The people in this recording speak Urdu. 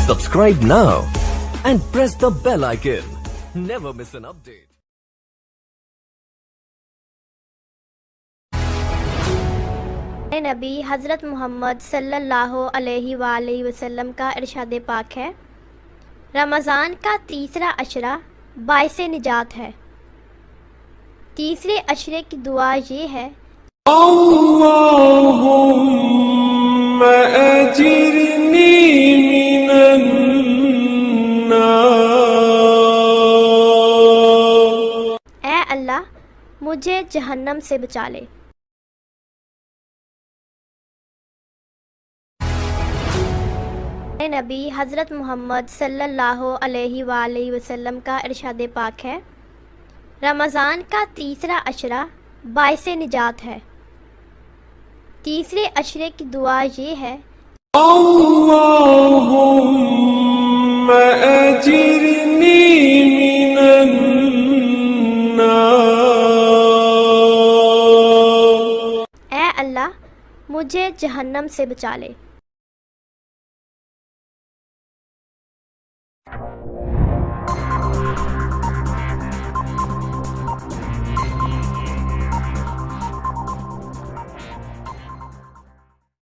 Subscribe now and press the bell icon. Never miss an update. نبی حضرت محمد صلی اللہ علیہ وآلہ وسلم کا ارشاد پاک ہے، رمضان کا تیسرا عشرہ باعث نجات ہے۔ تیسرے عشرے کی دعا یہ ہے، اللہم اجرنی من النار، اے اللہ مجھے جہنم سے بچا لے۔ نبی حضرت محمد صلی اللہ علیہ وآلہ وسلم کا ارشاد پاک ہے، رمضان کا تیسرا عشرہ باعث نجات ہے۔ تیسرے عشرے کی دعا یہ ہے، اللہم اجرنی من النار، اے اللہ مجھے جہنم سے بچا لے۔